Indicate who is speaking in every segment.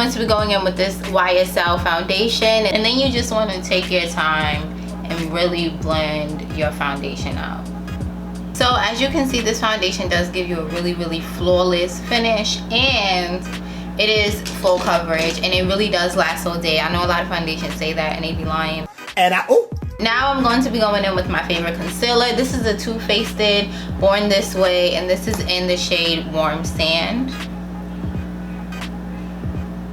Speaker 1: going to be going in with this YSL foundation, and then you just want to take your time and really blend your foundation out. So as you can see, this foundation does give you a really flawless finish, and it is full coverage, and it really does last all day. I know a lot of foundations say that and they be lying.
Speaker 2: And
Speaker 1: now I'm going to be going in with my favorite concealer. This is a Too Faced Born This Way, and this is in the shade Warm Sand.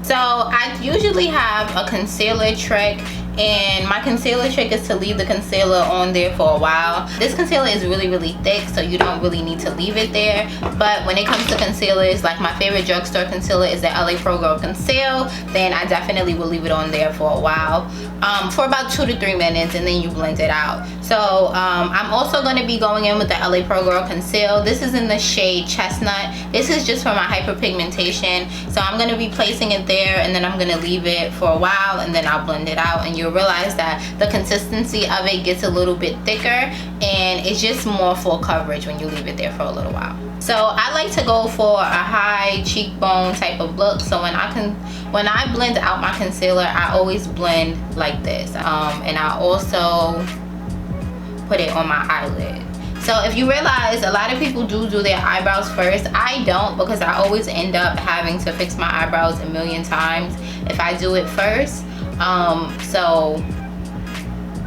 Speaker 1: So I usually have a concealer trick, and my concealer trick is to leave the concealer on there for a while. This concealer is really thick, so you don't really need to leave it there. But when it comes to concealers, like my favorite drugstore concealer is the LA Pro Girl Conceal, then I definitely will leave it on there for a while, for about 2 to 3 minutes, and then you blend it out. So I'm also going to be going in with the LA Pro Girl Conceal. This is in the shade Chestnut. This is just for my hyperpigmentation, so I'm going to be placing it there, and then I'm going to leave it for a while, and then I'll blend it out, and you'll realize that the consistency of it gets a little bit thicker, and it's just more full coverage when you leave it there for a little while. So I like to go for a high cheekbone type of look. So when I blend out my concealer, I always blend like this, and I also put it on my eyelid. So if you realize, a lot of people do their eyebrows first. I don't, because I always end up having to fix my eyebrows a million times if I do it first. So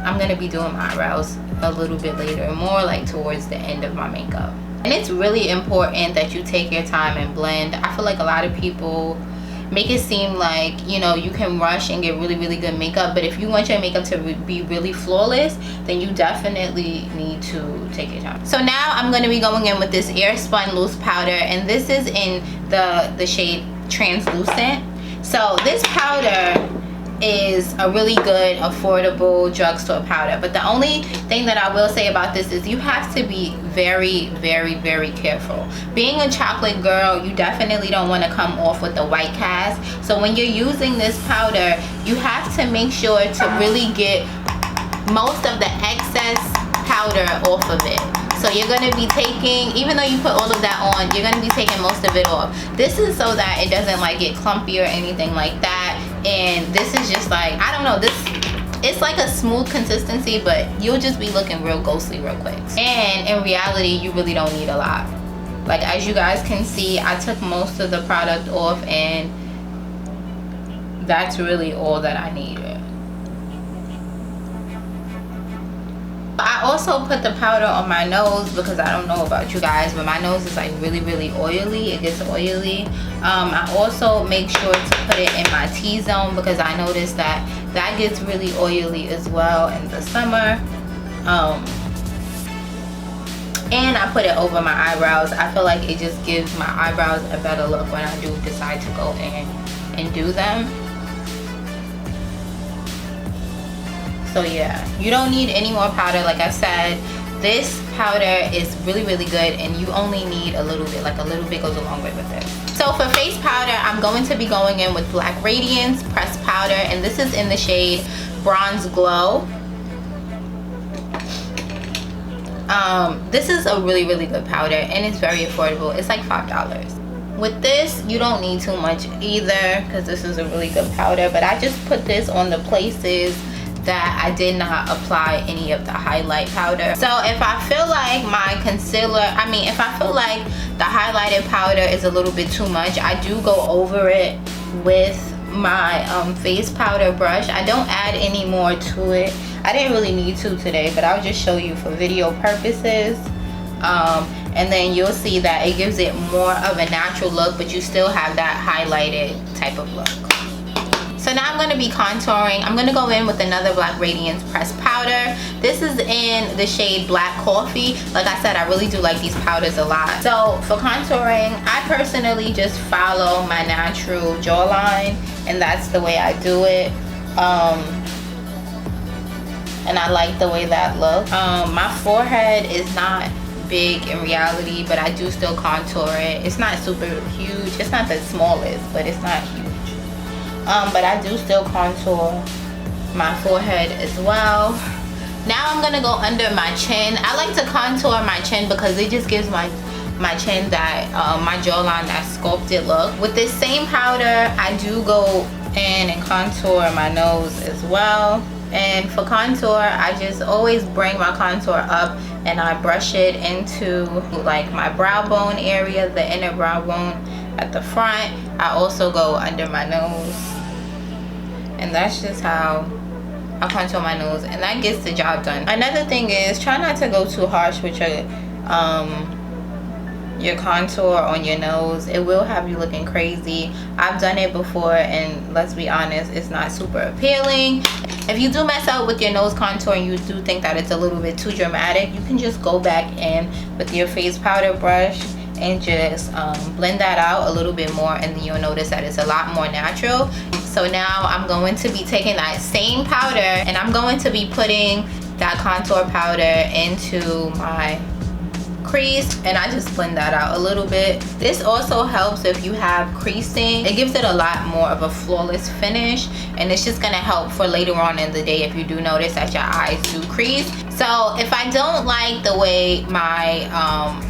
Speaker 1: I'm gonna be doing my eyebrows a little bit later, more like towards the end of my makeup. And it's really important that you take your time and blend. I feel like a lot of people make it seem like, you know, you can rush and get really good makeup, but if you want your makeup to be really flawless, then you definitely need to take your time. So now I'm going to be going in with this Airspun loose powder, and this is in the shade Translucent. So this powder is a really good affordable drugstore powder, but the only thing that I will say about this is you have to be very careful. Being a chocolate girl, you definitely don't want to come off with a white cast. So when you're using this powder, you have to make sure to really get most of the excess powder off of it. So you're going to be taking, even though you put all of that on, you're going to be taking most of it off. This is so that it doesn't like get clumpy or anything like that. And this is just like, I don't know, it's like a smooth consistency, but you'll just be looking real ghostly real quick. And in reality, you really don't need a lot. Like, as you guys can see, I took most of the product off, and that's really all that I needed. I also put the powder on my nose because I don't know about you guys, but my nose is like really oily. It gets oily. I also make sure to put it in my T-zone because I noticed that that gets really oily as well in the summer. And I put it over my eyebrows. I feel like it just gives my eyebrows a better look when I do decide to go in and do them. So yeah, you don't need any more powder. Like I said, this powder is really good, and you only need a little bit. Like a little bit goes a long way with it. So for face powder, I'm going to be going in with Black Radiance pressed powder, and this is in the shade Bronze Glow. This is a really good powder, and it's very affordable. It's like $5. With this, you don't need too much either because this is a really good powder, but I just put this on the places that I did not apply any of the highlight powder. So if I feel like my concealer, if I feel like the highlighted powder is a little bit too much, I do go over it with my face powder brush. I don't add any more to it. I didn't really need to today, but I'll just show you for video purposes. And then you'll see that it gives it more of a natural look, but you still have that highlighted type of look. So now I'm going to be contouring. I'm going to go in with another Black Radiance pressed powder. This is in the shade Black Coffee. Like I said, I really do like these powders a lot. So for contouring, I personally just follow my natural jawline, and that's the way I do it. And I like the way that looks. My forehead is not big in reality, but I do still contour it. It's not super huge. It's not the smallest, but it's not huge. But I do still contour my forehead as well. Now I'm gonna go under my chin. I like to contour my chin because it just gives my my chin, that my jawline, that sculpted look. With this same powder, I do go in and contour my nose as well. And for contour, I just always bring my contour up and I brush it into like my brow bone area, the inner brow bone at the front. I also go under my nose, and that's just how I contour my nose, and that gets the job done. Another thing is, try not to go too harsh with your contour on your nose. It will have you looking crazy. I've done it before, and let's be honest, it's not super appealing. If you do mess up with your nose contour and you do think that it's a little bit too dramatic, you can just go back in with your face powder brush and just blend that out a little bit more, and then you'll notice that it's a lot more natural. So now I'm going to be taking that same powder and I'm going to be putting that contour powder into my crease, and I just blend that out a little bit. This also helps if you have creasing. It gives it a lot more of a flawless finish, and it's just gonna help for later on in the day if you do notice that your eyes do crease. So if I don't like the way my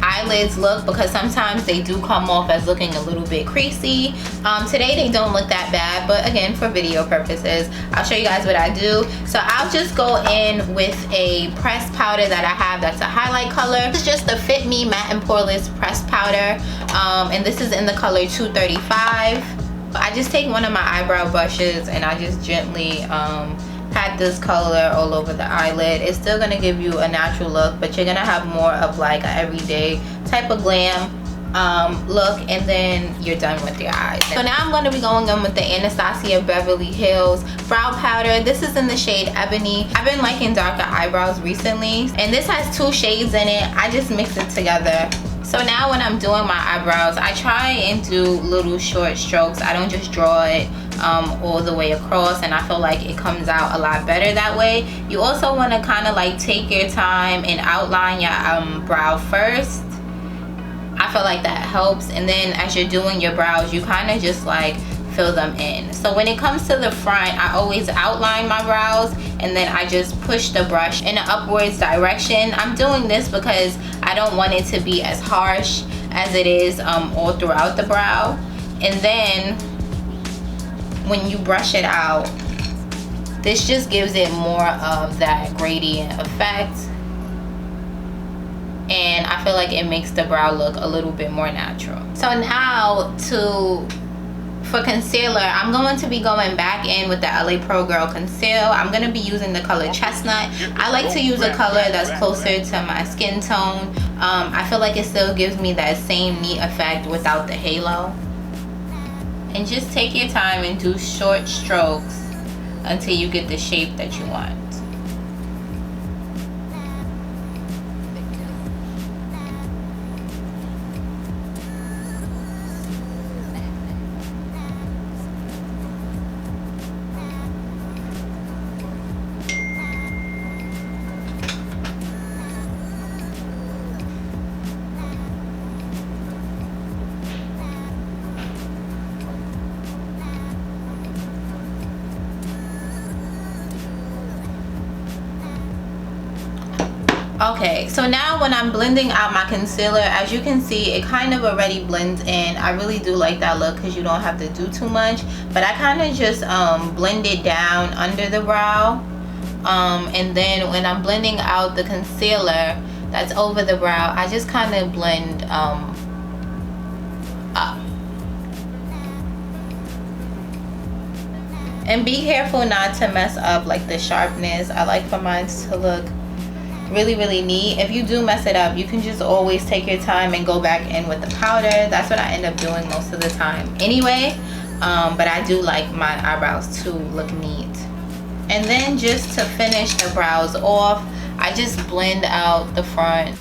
Speaker 1: eyelids look, because sometimes they do come off as looking a little bit creasy, today they don't look that bad, but again, for video purposes, I'll show you guys what I do. So I'll just go in with a pressed powder that I have that's a highlight color. This is just the Fit Me Matte and Poreless pressed powder, and this is in the color 235. I just take one of my eyebrow brushes and I just gently pat this color all over the eyelid. It's still gonna give you a natural look, but you're gonna have more of like an everyday type of glam look, and then you're done with your eyes. So now I'm going to be going in with the Anastasia Beverly Hills brow powder. This is in the shade Ebony. I've been liking darker eyebrows recently, and this has 2 shades in it. I just mix it together. So now when I'm doing my eyebrows, I try and do little short strokes. I don't just draw it all the way across, and I feel like it comes out a lot better that way. You also want to kind of like take your time and outline your brow first. I feel like that helps, and then as you're doing your brows, you kind of just like fill them in. So when it comes to the front, I always outline my brows, and then I just push the brush in an upwards direction. I'm doing this because I don't want it to be as harsh as it is all throughout the brow. And then when you brush it out, this just gives it more of that gradient effect, and I feel like it makes the brow look a little bit more natural. So now for concealer, I'm going to be going back in with the LA Pro Girl Conceal. I'm going to be using the color Chestnut. I like to use a color that's closer to my skin tone. I feel like it still gives me that same neat effect without the halo. And just take your time and do short strokes until you get the shape that you want. Okay, so now when I'm blending out my concealer, as you can see, it kind of already blends in. I really do like that look because you don't have to do too much, but I kind of just blend it down under the brow, and then when I'm blending out the concealer that's over the brow, I just kind of blend up. And be careful not to mess up like the sharpness. I like for mine to look really neat. If you do mess it up, you can just always take your time and go back in with the powder. That's what I end up doing most of the time anyway, but I do like my eyebrows to look neat. And then just to finish the brows off, I just blend out the front.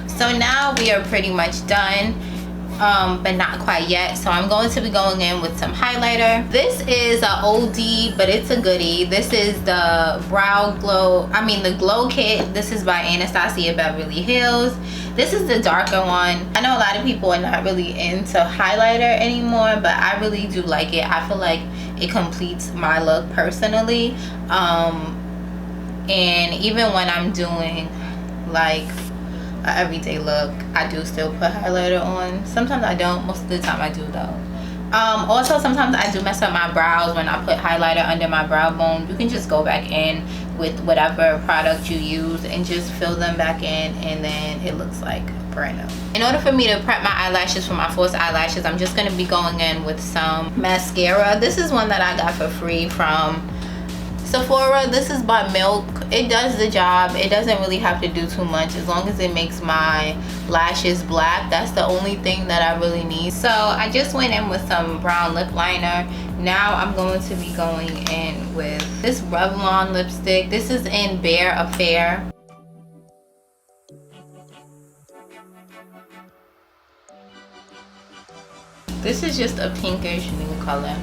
Speaker 1: So now we are pretty much done, but not quite yet. So I'm going to be going in with some highlighter. This is a oldie, but it's a goodie. This is the the Glow Kit. This is by Anastasia Beverly Hills. This is the darker one. I know a lot of people are not really into highlighter anymore, but I really do like it. I feel like it completes my look personally. And even when I'm doing like an everyday look, I do still put highlighter on. Sometimes I don't. Most of the time I do though. Also, sometimes I do mess up my brows when I put highlighter under my brow bone. You can just go back in with whatever product you use and just fill them back in, and then it looks like brand new. In order for me to prep my eyelashes for my false eyelashes, I'm just going to be going in with some mascara. This is one that I got for free from Sephora. This is by Milk. It does the job. It doesn't really have to do too much as long as it makes my lashes black. That's the only thing that I really need. So I just went in with some brown lip liner. Now I'm going to be going in with this Revlon lipstick. This is in Bare Affair. This is just a pinkish nude color.